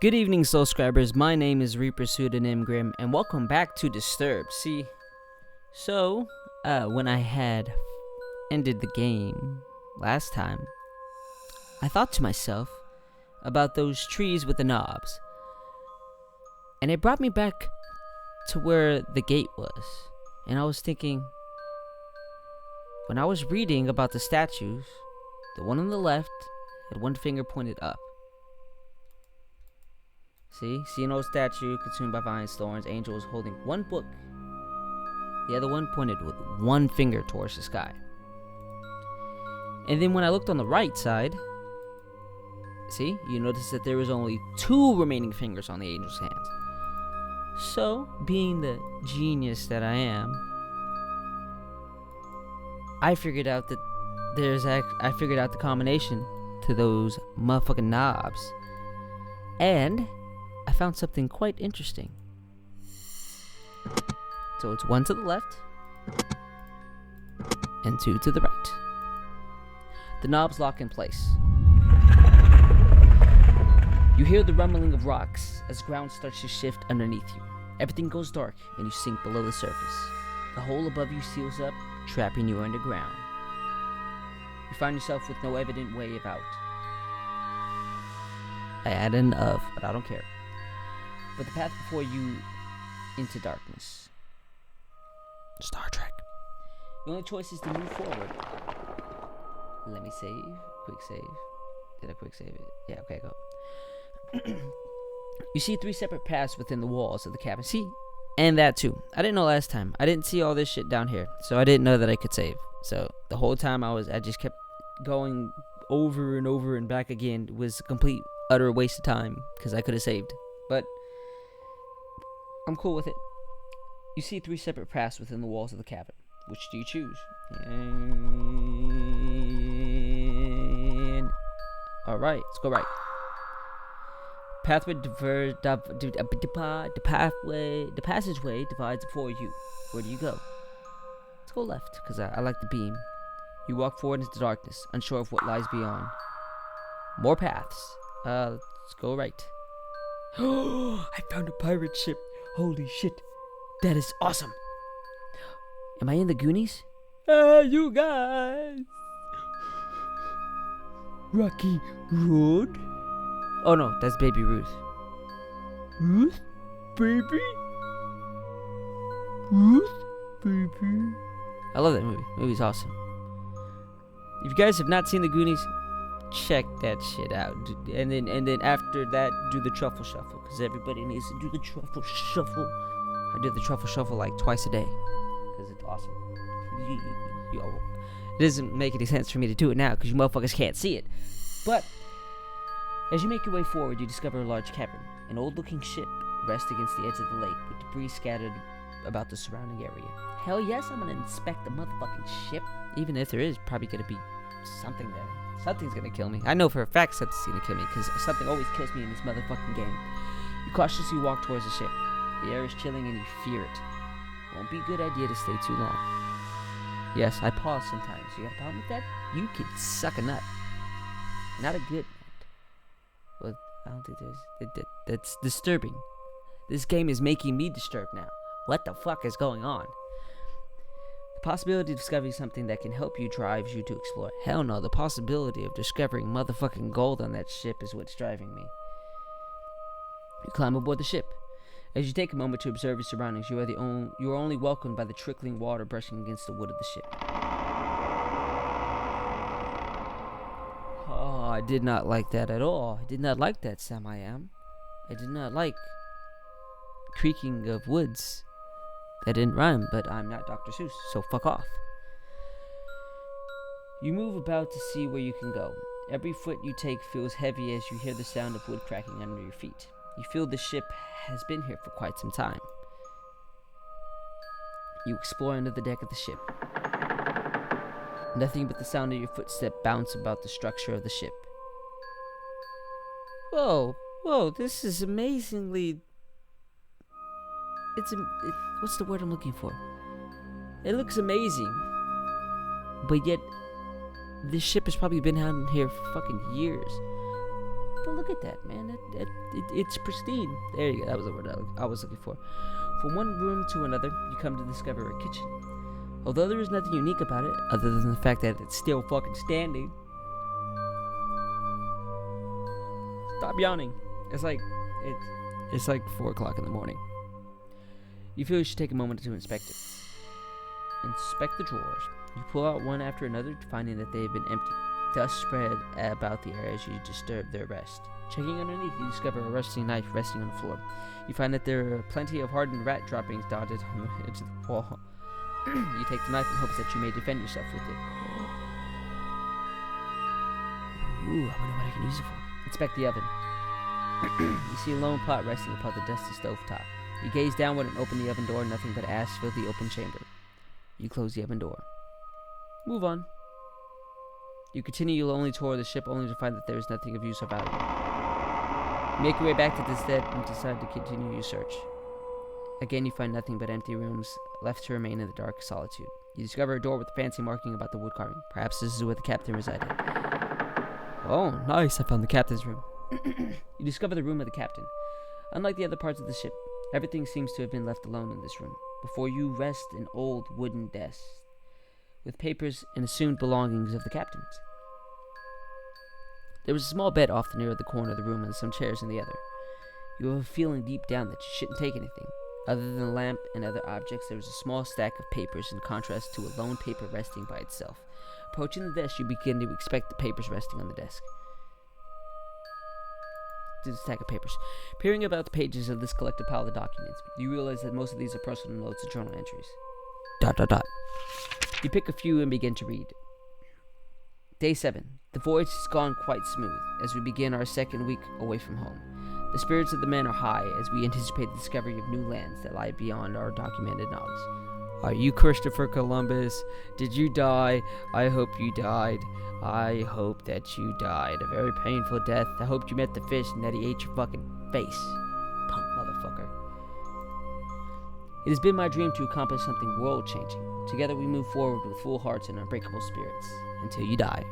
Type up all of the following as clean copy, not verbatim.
Good evening, Soul Scribers. My name is Reaper Pseudonym Grimm, and welcome back to Disturbed. When I had ended the game last time, I thought to myself about those trees with the knobs, and it brought me back to where the gate was. And I was thinking, when I was reading about the statues, the one on the left had one finger pointed up. See an old statue consumed by vines, thorns. Angel was holding one book. The other one pointed with one finger towards the sky. And then when I looked on the right side, you notice that there was only two remaining fingers on the angel's hands. So, being the genius that I am, I figured out that I figured out the combination to those motherfucking knobs. And I found something quite interesting. So it's one to the left and two to the right. The knobs lock in place. You hear the rumbling of rocks as ground starts to shift underneath you. Everything goes dark and you sink below the surface. The hole above you seals up, trapping you underground. You find yourself with no evident way out. I add an of, but I don't care. But the path before you into darkness. Star Trek. The only choice is to move forward. Let me save. Quick save. Did I quick save it? Yeah, okay, go. You see three separate paths within the walls of the cabin. And that too. I didn't know last time. I didn't see all this shit down here. So I didn't know that I could save. So the whole time I just kept going over and over and back again. It was a complete, utter waste of time. Because I could have saved. But I'm cool with it. You see three separate paths within the walls of the cabin. Which do you choose? Alright, let's go right. The passageway divides before you. Where do you go? Let's go left, because I like the beam. You walk forward into the darkness, unsure of what lies beyond. More paths. Let's go right. Oh, I found a pirate ship. Holy shit. That is awesome. Am I in the Goonies? You guys. Rocky Road? Oh no, that's Baby Ruth. Ruth? Baby? Ruth? Baby? I love that movie. The movie's awesome. If you guys have not seen the Goonies, check that shit out. And then after that, do the truffle shuffle. Because everybody needs to do the truffle shuffle. I do the truffle shuffle like twice a day. Because it's awesome. It doesn't make any sense for me to do it now because you motherfuckers can't see it. But as you make your way forward, you discover a large cavern. An old-looking ship rests against the edge of the lake with debris scattered about the surrounding area. Hell yes, I'm going to inspect the motherfucking ship. Even if there is probably going to be something there. Something's going to kill me. I know for a fact something's going to kill me because something always kills me in this motherfucking game. You cautiously walk towards the ship. The air is chilling and you fear it. Won't be a good idea to stay too long. Yes, I pause sometimes. You got a problem with that? You could suck a nut. Not a good nut. Well, I don't think that's disturbing. This game is making me disturbed now. What the fuck is going on? The possibility of discovering something that can help you drives you to explore. Hell no, the possibility of discovering motherfucking gold on that ship is what's driving me. You climb aboard the ship. As you take a moment to observe your surroundings, you are only welcomed by the trickling water brushing against the wood of the ship. Oh, I did not like that at all. I did not like that, Sam I am. I did not like creaking of woods. That didn't rhyme, but I'm not Dr. Seuss, so fuck off. You move about to see where you can go. Every foot you take feels heavy as you hear the sound of wood cracking under your feet. You feel the ship has been here for quite some time. You explore under the deck of the ship. Nothing but the sound of your footsteps bounce about the structure of the ship. Whoa, this is amazingly... what's the word I'm looking for? It looks amazing. But yet, this ship has probably been out here for fucking years. But look at that, man. It's pristine. There you go. That was the word I was looking for. From one room to another, you come to discover a kitchen. Although there is nothing unique about it, other than the fact that it's still fucking standing. Stop yawning. It's like 4 o'clock in the morning. You feel you should take a moment to inspect it. Inspect the drawers. You pull out one after another, finding that they have been empty. Dust spread about the area as you disturb their rest. Checking underneath, you discover a rusty knife resting on the floor. You find that there are plenty of hardened rat droppings dotted on the edge of the wall. You take the knife in hopes that you may defend yourself with it. Ooh, I wonder what I can use it for. Inspect the oven. You see a lone pot resting upon the dusty stove top. You gaze downward and open the oven door. Nothing but ash filled the open chamber. You close the oven door. Move on. You continue your lonely tour of the ship, only to find that there is nothing of use or value. You make your way back to the stead and decide to continue your search. Again, you find nothing but empty rooms left to remain in the dark solitude. You discover a door with a fancy marking about the wood carving. Perhaps this is where the captain resided. Oh, nice. I found the captain's room. You discover the room of the captain. Unlike the other parts of the ship, everything seems to have been left alone in this room. Before you rest an old wooden desk with papers and assumed belongings of the captain's. There was a small bed off near the corner of the room and some chairs in the other. You have a feeling deep down that you shouldn't take anything. Other than a lamp and other objects, there was a small stack of papers in contrast to a lone paper resting by itself. Approaching the desk, you begin to expect the papers resting on the desk. This stack of papers. Peering about the pages of this collected pile of documents, you realize that most of these are personal notes and journal entries. ... You pick a few and begin to read. Day 7. The voyage has gone quite smooth as we begin our second week away from home. The spirits of the men are high as we anticipate the discovery of new lands that lie beyond our documented knowledge. Are you Christopher Columbus? Did you die? I hope you died. I hope that you died a very painful death. I hope you met the fish and that he ate your fucking face. Punk motherfucker. It has been my dream to accomplish something world-changing. Together we move forward with full hearts and unbreakable spirits. Until you die. ...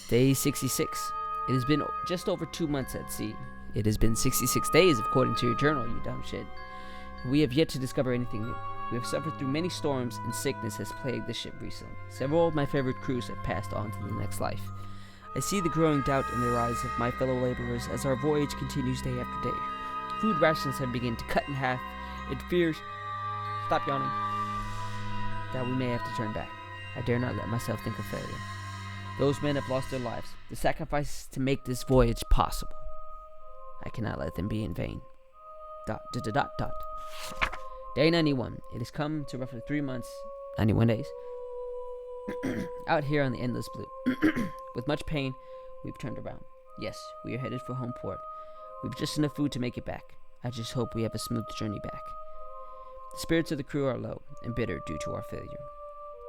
Day 66. It has been just over 2 months at sea. It has been 66 days according to your journal, you dumb shit. We have yet to discover anything new. We have suffered through many storms and sickness has plagued the ship recently. Several of my favorite crews have passed on to the next life. I see the growing doubt in the eyes of my fellow laborers as our voyage continues day after day. Food rations have begun to cut in half. It fears... Stop yawning. That we may have to turn back. I dare not let myself think of failure. Those men have lost their lives. The sacrifices to make this voyage possible. I cannot let them be in vain. ... Day 91. It has come to roughly 3 months, 91 days, out here on the endless blue. With much pain, we've turned around. Yes, we are headed for home port. We've just enough food to make it back. I just hope we have a smooth journey back. The spirits of the crew are low and bitter due to our failure.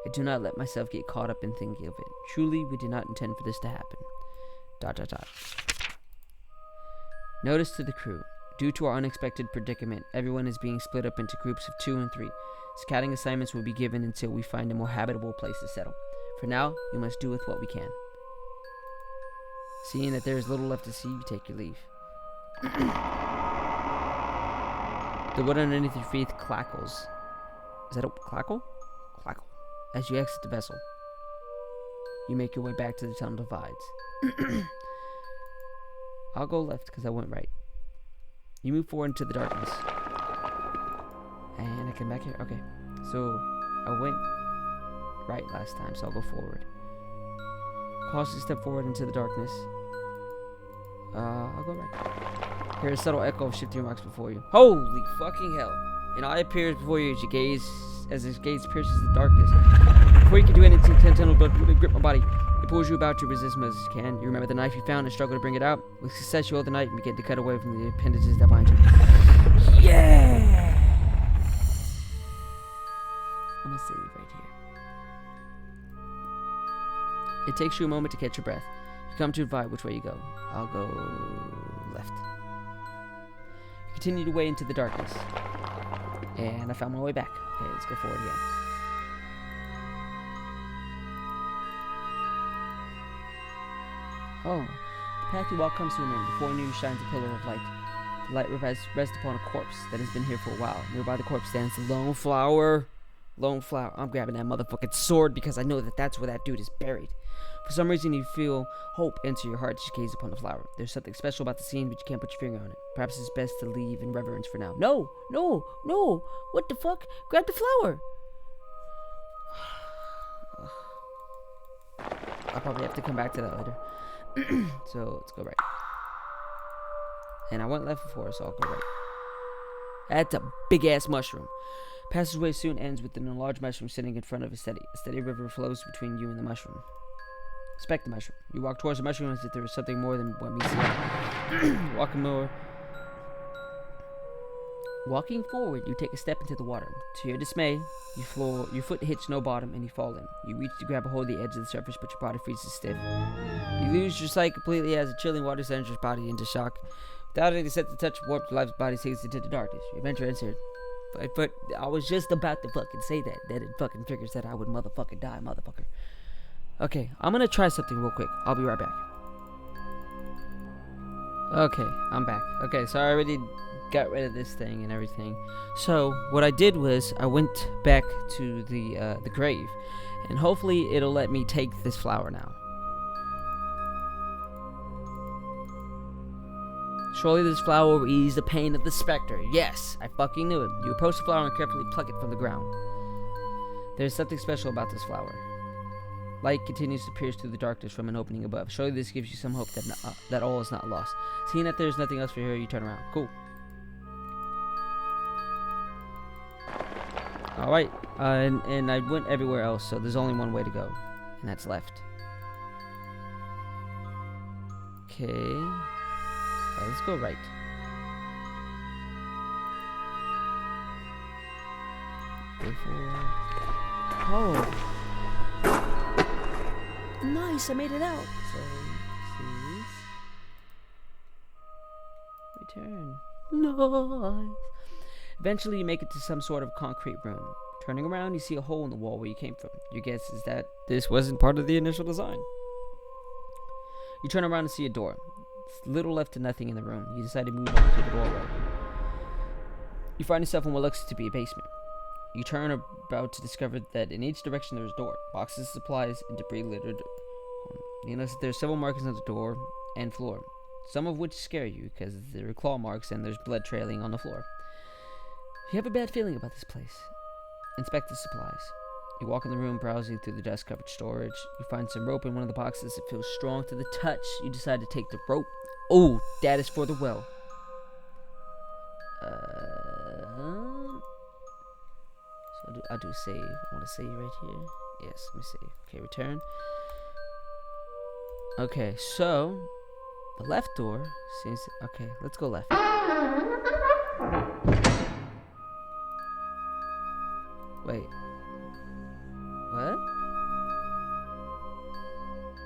I do not let myself get caught up in thinking of it. Truly, we did not intend for this to happen. ... Notice to the crew. Due to our unexpected predicament, everyone is being split up into groups of 2 and 3. Scouting assignments will be given until we find a more habitable place to settle. For now, we must do with what we can. Seeing that there is little left to see, you take your leave. The wood underneath your feet clackles. Is that a clackle? Clackle. As you exit the vessel, you make your way back to the tunnel divides. I'll go left because I went right. You move forward into the darkness. And I come back here. Okay. So I went right last time, so I'll go forward. Cautiously step forward into the darkness. I'll go right. Hear a subtle echo of shifting rocks before you. Holy fucking hell. An eye appears before you as his gaze pierces the darkness. Before you can do anything, tentacle grip my body. It pulls you about to resist as much as you can. You remember the knife you found and struggle to bring it out. With success, you hold the knife and begin to cut away from the appendages that bind you. Yeah! I'm gonna save right here. It takes you a moment to catch your breath. You come to divide which way you go. I'll go left. You continue to way into the darkness. And I found my way back. Okay, let's go forward again. Oh, the path you walk comes to an end. Before you shines a pillar of light. The light rests upon a corpse that has been here for a while. Nearby the corpse stands the lone flower. Lone flower. I'm grabbing that motherfucking sword because I know that that's where that dude is buried. For some reason, you feel hope enter your heart as you gaze upon the flower. There's something special about the scene, but you can't put your finger on it. Perhaps it's best to leave in reverence for now. No! No! No! What the fuck? Grab the flower! I'll probably have to come back to that later. So, let's go right. And I went left before, so I'll go right. That's a big-ass mushroom. Passageway soon ends with an enlarged mushroom sitting in front of a steady river flows between you and the mushroom. Inspect the mushroom. You walk towards the mushroom as if there is something more than what meets the eye. Walking forward, you take a step into the water. To your dismay, your foot hits no bottom and you fall in. You reach to grab a hold of the edge of the surface, but your body freezes stiff. You lose your sight completely as the chilling water sends your body into shock. Without any sense of touch, warped life's body sinks into the darkness. Your adventure ends here. But I was just about to fucking say that it fucking triggers that I would motherfucking die, motherfucker. Okay, I'm gonna try something real quick. I'll be right back. Okay, I'm back. Okay, so I already got rid of this thing and everything. So what I did was I went back to the grave, and hopefully it'll let me take this flower now. Surely this flower will ease the pain of the specter. Yes, I fucking knew it. You approach the flower and carefully pluck it from the ground. There's something special about this flower. Light continues to pierce through the darkness from an opening above. Surely this gives you some hope that all is not lost. Seeing that there's nothing else for here, you turn around. Cool. Alright, and I went everywhere else, so there's only one way to go, and that's left. Okay. Let's go right. Oh. Nice, I made it out. So, please. Return. Nice. Eventually, you make it to some sort of concrete room. Turning around, you see a hole in the wall where you came from. Your guess is that this wasn't part of the initial design. You turn around and see a door. There's little left to nothing in the room. You decide to move on to the doorway. You find yourself in what looks to be a basement. You turn about to discover that in each direction there is a door. Boxes, supplies, and debris littered. You notice that there are several markings on the door and floor, some of which scare you because there are claw marks and there's blood trailing on the floor. You have a bad feeling about this place. Inspect the supplies. You walk in the room, browsing through the dust-covered storage. You find some rope in one of the boxes. It feels strong to the touch. You decide to take the rope. Oh, that is for the well. So I'll do save. I want to save right here. Yes, let me save. Okay, return. Okay, so the left door seems. Okay, let's go left. Wait. What?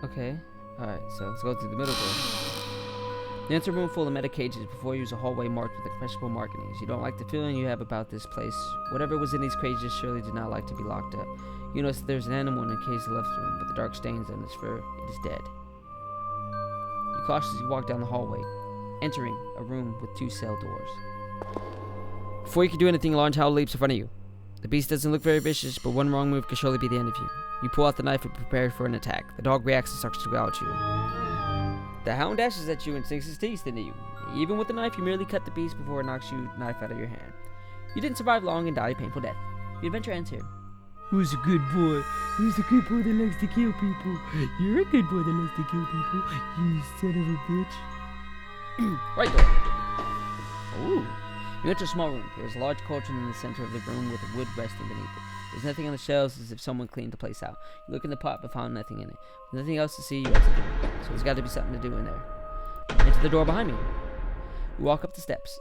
Okay. Alright, so let's go through the middle door. You enter a room full of metal cages. Before you is a hallway marked with questionable markings. You don't like the feeling you have about this place. Whatever was in these cages surely did not like to be locked up. You notice that there's an animal in a cage in the left room, but the dark stains on its fur. It is dead. You cautiously walk down the hallway, entering a room with 2 cell doors. Before you can do anything, a large howl leaps in front of you. The beast doesn't look very vicious, but one wrong move could surely be the end of you. You pull out the knife and prepare for an attack. The dog reacts and starts to gouge you. The hound dashes at you and sinks his teeth into you. Even with the knife, you merely cut the beast before it knocks your knife out of your hand. You didn't survive long and die a painful death. The adventure ends here. Who's a good boy? Who's a good boy that likes to kill people? You're a good boy that likes to kill people, you son of a bitch. Right there. Ooh. You enter a small room. There is a large cauldron in the center of the room with a wood resting beneath it. There's nothing on the shelves as if someone cleaned the place out. You look in the pot but found nothing in it. With nothing else to see, you exit the room. So there's got to be something to do in there. Enter the door behind me. You walk up the steps.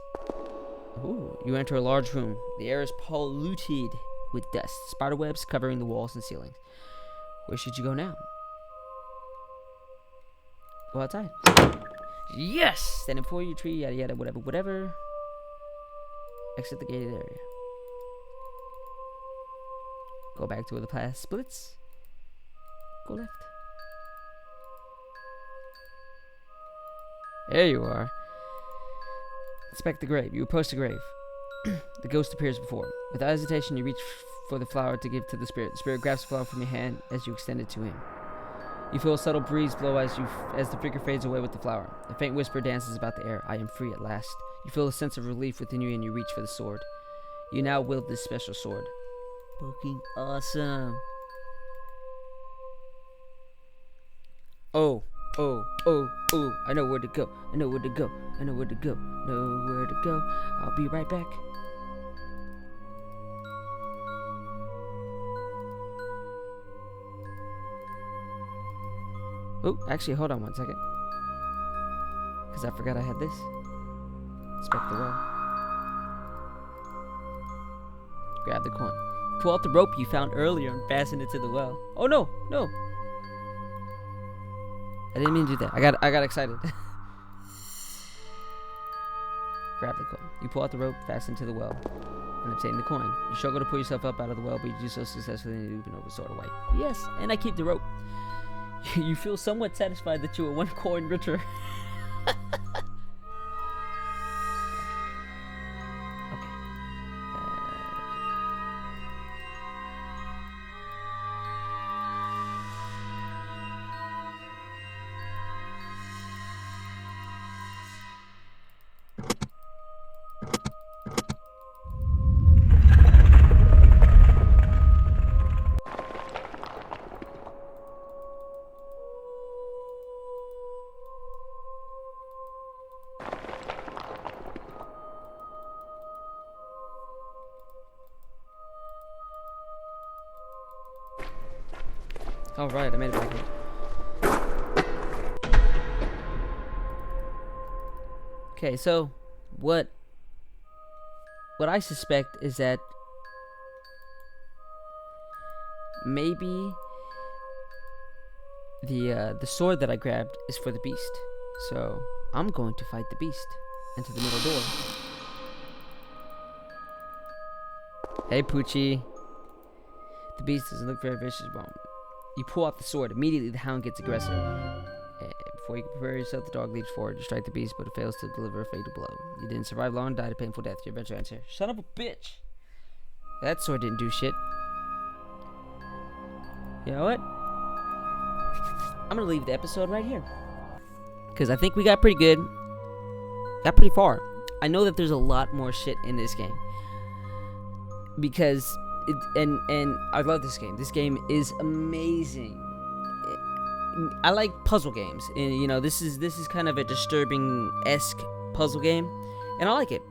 Ooh. You enter a large room. The air is polluted with dust. Spiderwebs covering the walls and ceilings. Where should you go now? Go outside. Yes! Standing before you, tree, yada yada, whatever, whatever. Exit the gated area. Go back to where the path splits. Go left. There you are. Inspect the grave. You approach the grave. The ghost appears before him. Without hesitation, you reach for the flower to give to the spirit. The spirit grabs the flower from your hand as you extend it to him. You feel a subtle breeze blow as the figure fades away with the flower. A faint whisper dances about the air. I am free at last. You feel a sense of relief within you and you reach for the sword. You now wield this special sword. Fucking awesome. Oh, I know where to go. I know where to go. I know where to go. Know where to go. I'll be right back. Oh, actually, hold on one second. Because I forgot I had this. Inspect the well. Grab the coin. Pull out the rope you found earlier and fasten it to the well. Oh, no, no. I didn't mean to do that. I got excited. Grab the coin. You pull out the rope, fasten to the well, and obtain the coin. You struggle to pull yourself up out of the well, but you do so successfully and you over sort of white. Yes, and I keep the rope. You feel somewhat satisfied that you are one coin richer. Alright, I made it back here. Okay, so what I suspect is that maybe the sword that I grabbed is for the beast. So I'm going to fight the beast into the middle door. Hey Poochie. The beast doesn't look very vicious, but you pull out the sword. Immediately, the hound gets aggressive. Before you can prepare yourself, the dog leaps forward to strike the beast, but it fails to deliver a fatal blow. You didn't survive long, died a painful death. Your adventure ends here. Son of a bitch! That sword didn't do shit. You know what? I'm gonna leave the episode right here. Because I think we got pretty good. Got pretty far. I know that there's a lot more shit in this game. Because... And I love this game. This game is amazing. I like puzzle games, and you know this is kind of a Disturbing-esque puzzle game, and I like it.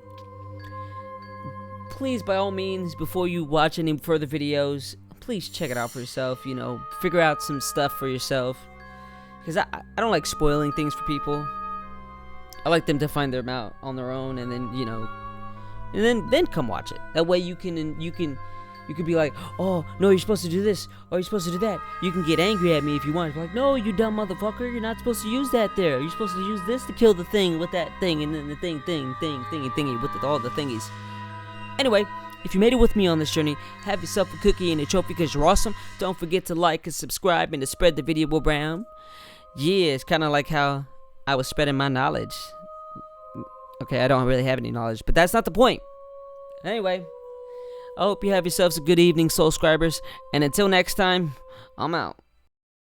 Please, by all means, before you watch any further videos, please check it out for yourself. You know, figure out some stuff for yourself, because I don't like spoiling things for people. I like them to find them out on their own, and then then come watch it. That way you can be like, oh, no, you're supposed to do this. Oh, you're supposed to do that. You can get angry at me if you want. Be like, no, you dumb motherfucker. You're not supposed to use that there. You're supposed to use this to kill the thing with that thing. And then the thingy with all the thingies. Anyway, if you made it with me on this journey, have yourself a cookie and a trophy because you're awesome. Don't forget to like and subscribe and to spread the video around. Yeah, it's kind of like how I was spreading my knowledge. Okay, I don't really have any knowledge, but that's not the point. Anyway. I hope you have yourselves a good evening, soul scribers, and until next time, I'm out.